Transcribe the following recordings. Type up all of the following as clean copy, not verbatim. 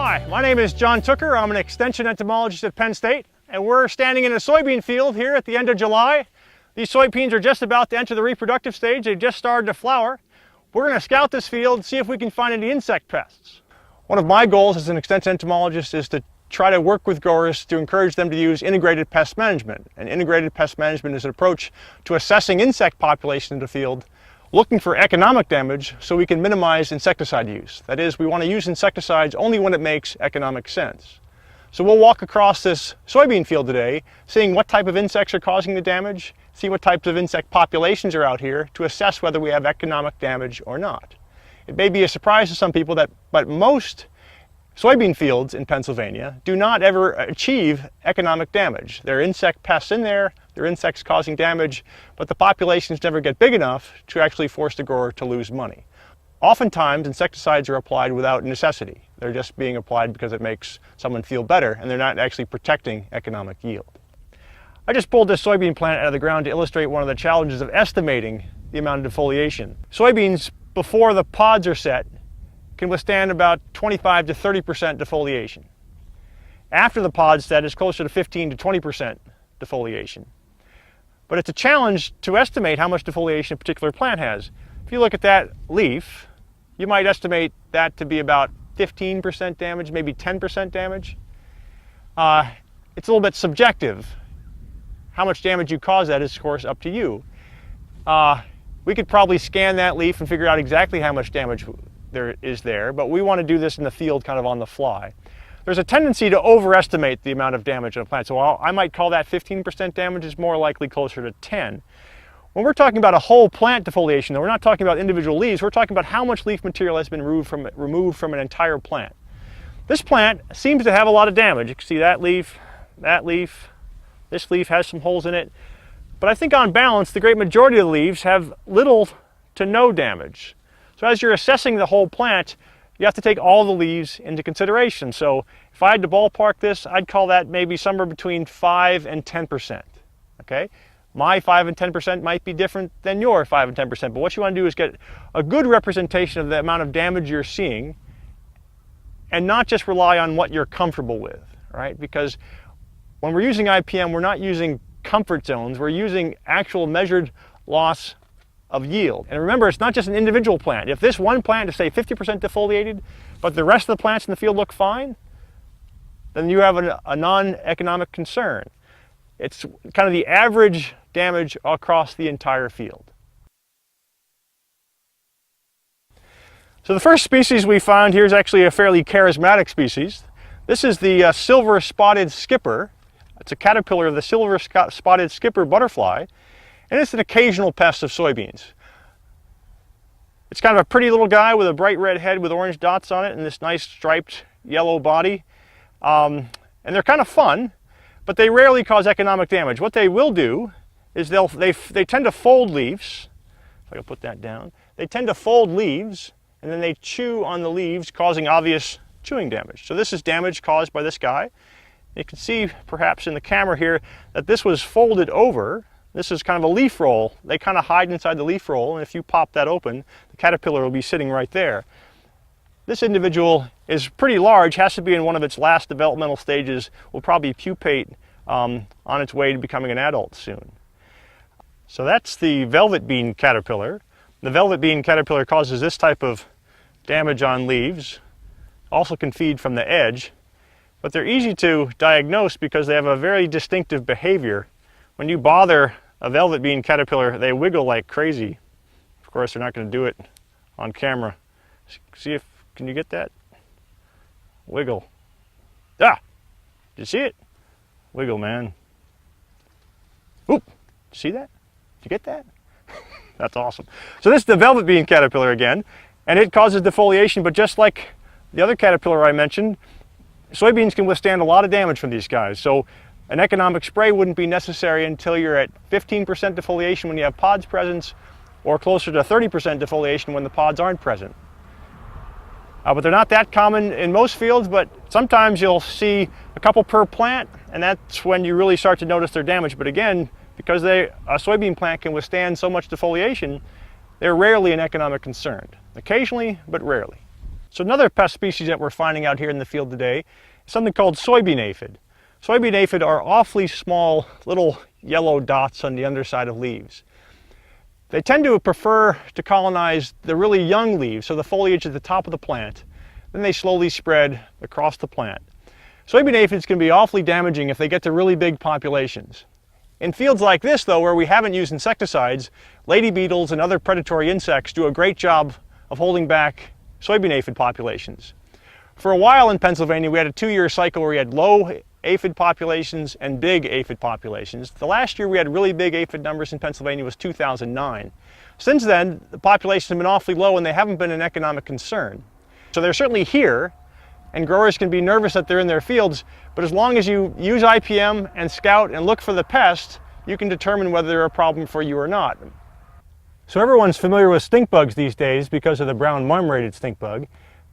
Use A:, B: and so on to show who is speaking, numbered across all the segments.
A: Hi, my name is John Tooker. I'm an extension entomologist at Penn State, and we're standing in a soybean field here at the end of July. These soybeans are just about to enter the reproductive stage. They've just started to flower. We're going to scout this field and see if we can find any insect pests. One of my goals as an extension entomologist is to try to work with growers to encourage them to use integrated pest management. And integrated pest management is an approach to assessing insect population in the field, looking for economic damage so we can minimize insecticide use. That is, we want to use insecticides only when it makes economic sense. So we'll walk across this soybean field today, seeing what type of insects are causing the damage, see what types of insect populations are out here to assess whether we have economic damage or not. It may be a surprise to some people but most soybean fields in Pennsylvania do not ever achieve economic damage. There are insect pests in there, there are insects causing damage, but the populations never get big enough to actually force the grower to lose money. Oftentimes, insecticides are applied without necessity. They're just being applied because it makes someone feel better, and they're not actually protecting economic yield. I just pulled this soybean plant out of the ground to illustrate one of the challenges of estimating the amount of defoliation. Soybeans, before the pods are set, can withstand about 25 to 30% defoliation. After the pod's set, it's closer to 15 to 20% defoliation. But it's a challenge to estimate how much defoliation a particular plant has. If you look at that leaf, you might estimate that to be about 15% damage, maybe 10% damage. It's a little bit subjective. How much damage you cause that is, of course, up to you. We could probably scan that leaf and figure out exactly how much damage there is there, but we want to do this in the field kind of on the fly. There's a tendency to overestimate the amount of damage on a plant, so I might call that 15% damage is more likely closer to 10. When we're talking about a whole plant defoliation, though, we're not talking about individual leaves, we're talking about how much leaf material has been removed from an entire plant. This plant seems to have a lot of damage. You can see that leaf, this leaf has some holes in it, but I think on balance, the great majority of the leaves have little to no damage. So as you're assessing the whole plant, you have to take all the leaves into consideration. So if I had to ballpark this, I'd call that maybe somewhere between 5 and 10%. Okay? My 5 and 10% might be different than your 5 and 10%, but what you want to do is get a good representation of the amount of damage you're seeing and not just rely on what you're comfortable with, right? Because when we're using IPM, we're not using comfort zones, we're using actual measured loss of yield. And remember, it's not just an individual plant. If this one plant is, say, 50% defoliated, but the rest of the plants in the field look fine, then you have a non-economic concern. It's kind of the average damage across the entire field. So the first species we found here is actually a fairly charismatic species. This is the silver spotted skipper. It's a caterpillar of the silver spotted skipper butterfly. And it's an occasional pest of soybeans. It's kind of a pretty little guy with a bright red head with orange dots on it and this nice striped yellow body. And they're kind of fun, but they rarely cause economic damage. What they will do is they tend to fold leaves. If I can put that down. They tend to fold leaves and then they chew on the leaves, causing obvious chewing damage. So this is damage caused by this guy. You can see perhaps in the camera here that this was folded over. This is kind of a leaf roll. They kind of hide inside the leaf roll, and if you pop that open, the caterpillar will be sitting right there. This individual is pretty large, has to be in one of its last developmental stages, will probably pupate on its way to becoming an adult soon. So that's the velvet bean caterpillar. The velvet bean caterpillar causes this type of damage on leaves, also can feed from the edge, but they're easy to diagnose because they have a very distinctive behavior. When you bother a velvet bean caterpillar, they wiggle like crazy. Of course, they're not going to do it on camera. See can you get that? Wiggle. Ah! Did you see it? Wiggle, man. Oop! See that? Did you get that? That's awesome. So this is the velvet bean caterpillar again, and it causes defoliation, but just like the other caterpillar I mentioned, soybeans can withstand a lot of damage from these guys. So an economic spray wouldn't be necessary until you're at 15% defoliation when you have pods present, or closer to 30% defoliation when the pods aren't present. But they're not that common in most fields, but sometimes you'll see a couple per plant, and that's when you really start to notice their damage. But again, because a soybean plant can withstand so much defoliation, they're rarely an economic concern. Occasionally, but rarely. So another pest species that we're finding out here in the field today is something called soybean aphid. Soybean aphid are awfully small little yellow dots on the underside of leaves. They tend to prefer to colonize the really young leaves, so the foliage at the top of the plant. Then they slowly spread across the plant. Soybean aphids can be awfully damaging if they get to really big populations. In fields like this, though, where we haven't used insecticides, lady beetles and other predatory insects do a great job of holding back soybean aphid populations. For a while in Pennsylvania, we had a 2-year cycle where we had low aphid populations and big aphid populations. The last year we had really big aphid numbers in Pennsylvania was 2009. Since then, the populations have been awfully low and they haven't been an economic concern. So they're certainly here, and growers can be nervous that they're in their fields, but as long as you use IPM and scout and look for the pest, you can determine whether they're a problem for you or not. So everyone's familiar with stink bugs these days because of the brown marmorated stink bug.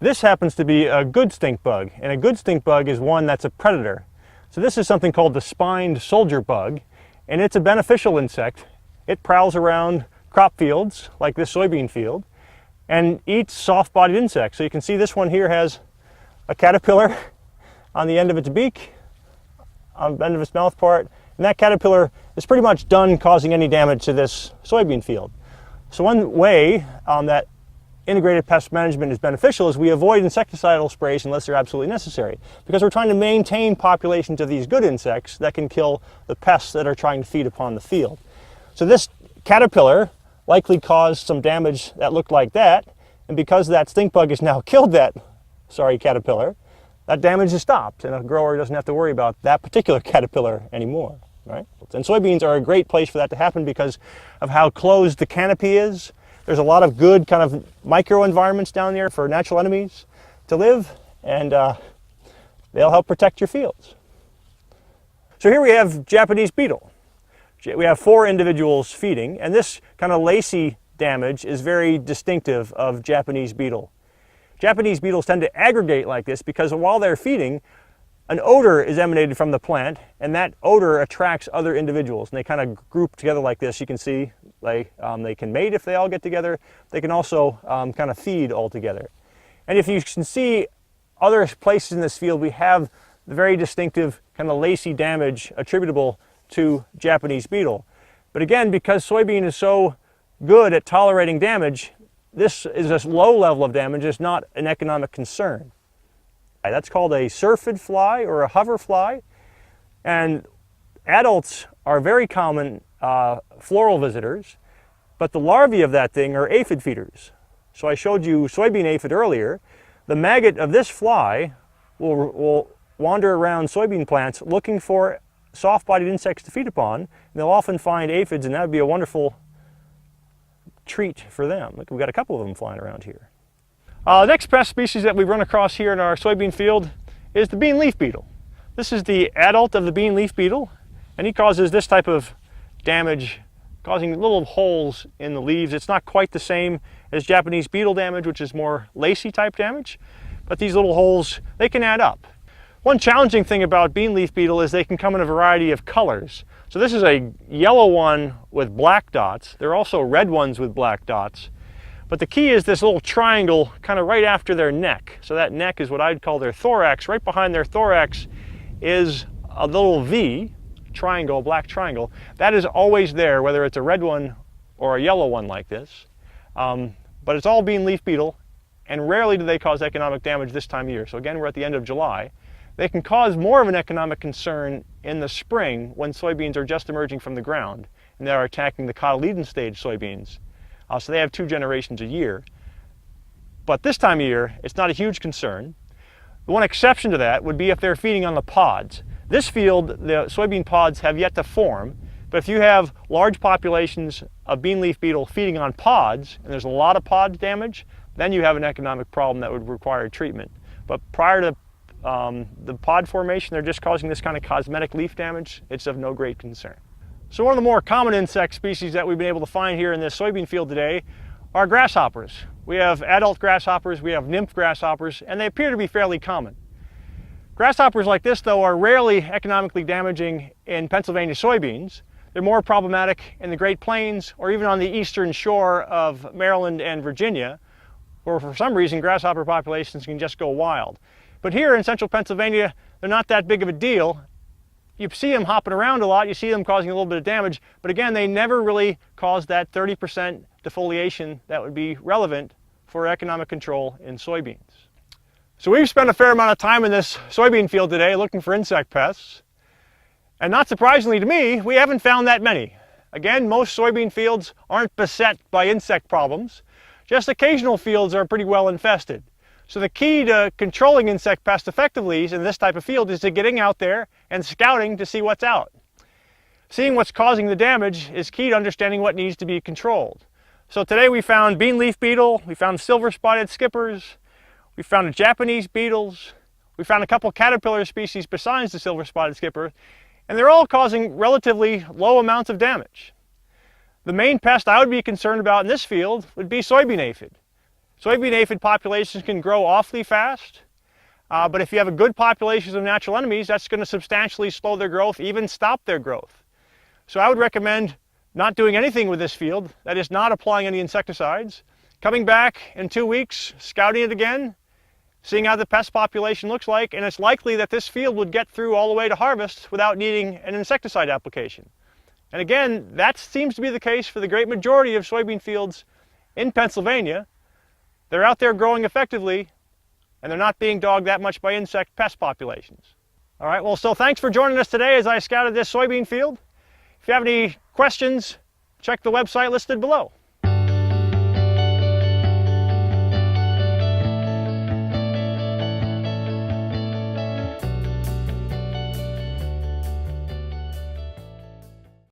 A: This happens to be a good stink bug, and a good stink bug is one that's a predator. So this is something called the spined soldier bug, and it's a beneficial insect. It prowls around crop fields, like this soybean field, and eats soft-bodied insects. So you can see this one here has a caterpillar on the end of its beak, on the end of its mouth part, and that caterpillar is pretty much done causing any damage to this soybean field. So one way that integrated pest management is beneficial is we avoid insecticidal sprays unless they're absolutely necessary, because we're trying to maintain populations of these good insects that can kill the pests that are trying to feed upon the field. So this caterpillar likely caused some damage that looked like that, and because that stink bug has now killed that sorry caterpillar, that damage is stopped and a grower doesn't have to worry about that particular caterpillar anymore, right? And soybeans are a great place for that to happen because of how closed the canopy is. There's a lot of good kind of microenvironments down there for natural enemies to live, and they'll help protect your fields. So here we have Japanese beetle. We have 4 individuals feeding, and this kind of lacy damage is very distinctive of Japanese beetle. Japanese beetles tend to aggregate like this because while they're feeding, an odor is emanated from the plant, and that odor attracts other individuals, and they kind of group together like this. You can see they can mate if they all get together. They can also kind of feed all together. And if you can see other places in this field, we have the very distinctive kind of lacy damage attributable to Japanese beetle. But again, because soybean is so good at tolerating damage, this is a low level of damage. It's not an economic concern. That's called a syrphid fly or a hover fly, and adults are very common floral visitors, but the larvae of that thing are aphid feeders. So I showed you soybean aphid earlier. The maggot of this fly will wander around soybean plants looking for soft-bodied insects to feed upon, and they'll often find aphids, and that would be a wonderful treat for them. Look, we've got a couple of them flying around here. The next pest species that we've run across here in our soybean field is the bean leaf beetle. This is the adult of the bean leaf beetle, and he causes this type of damage, causing little holes in the leaves. It's not quite the same as Japanese beetle damage, which is more lacy type damage, but these little holes, they can add up. One challenging thing about bean leaf beetle is they can come in a variety of colors. So this is a yellow one with black dots. There are also red ones with black dots. But the key is this little triangle kind of right after their neck. So that neck is what I'd call their thorax. Right behind their thorax is a little V, triangle, black triangle. That is always there, whether it's a red one or a yellow one like this. But it's all bean leaf beetle, and rarely do they cause economic damage this time of year. So again, we're at the end of July. They can cause more of an economic concern in the spring when soybeans are just emerging from the ground and they are attacking the cotyledon stage soybeans. So they have 2 generations a year. But this time of year, it's not a huge concern. The one exception to that would be if they're feeding on the pods. This field, the soybean pods have yet to form, but if you have large populations of bean leaf beetle feeding on pods, and there's a lot of pod damage, then you have an economic problem that would require treatment. But prior to the pod formation, they're just causing this kind of cosmetic leaf damage. It's of no great concern. So one of the more common insect species that we've been able to find here in this soybean field today are grasshoppers. We have adult grasshoppers, we have nymph grasshoppers, and they appear to be fairly common. Grasshoppers like this, though, are rarely economically damaging in Pennsylvania soybeans. They're more problematic in the Great Plains or even on the eastern shore of Maryland and Virginia, or for some reason grasshopper populations can just go wild. But here in central Pennsylvania, they're not that big of a deal. You see them hopping around a lot, you see them causing a little bit of damage, but again, they never really cause that 30% defoliation that would be relevant for economic control in soybeans. So we've spent a fair amount of time in this soybean field today looking for insect pests. And not surprisingly to me, we haven't found that many. Again, most soybean fields aren't beset by insect problems. Just occasional fields are pretty well infested. So the key to controlling insect pests effectively in this type of field is to getting out there and scouting to see what's out. Seeing what's causing the damage is key to understanding what needs to be controlled. So today we found bean leaf beetle, we found silver spotted skippers, we found Japanese beetles, we found a couple caterpillar species besides the silver spotted skipper, and they're all causing relatively low amounts of damage. The main pest I would be concerned about in this field would be soybean aphid. Soybean aphid populations can grow awfully fast, but if you have a good population of natural enemies, that's going to substantially slow their growth, even stop their growth. So I would recommend not doing anything with this field, that is not applying any insecticides, coming back in 2 weeks, scouting it again, seeing how the pest population looks like, and it's likely that this field would get through all the way to harvest without needing an insecticide application. And again, that seems to be the case for the great majority of soybean fields in Pennsylvania. They're out there growing effectively, and they're not being dogged that much by insect pest populations. All right, well, so thanks for joining us today as I scouted this soybean field. If you have any questions, check the website listed below.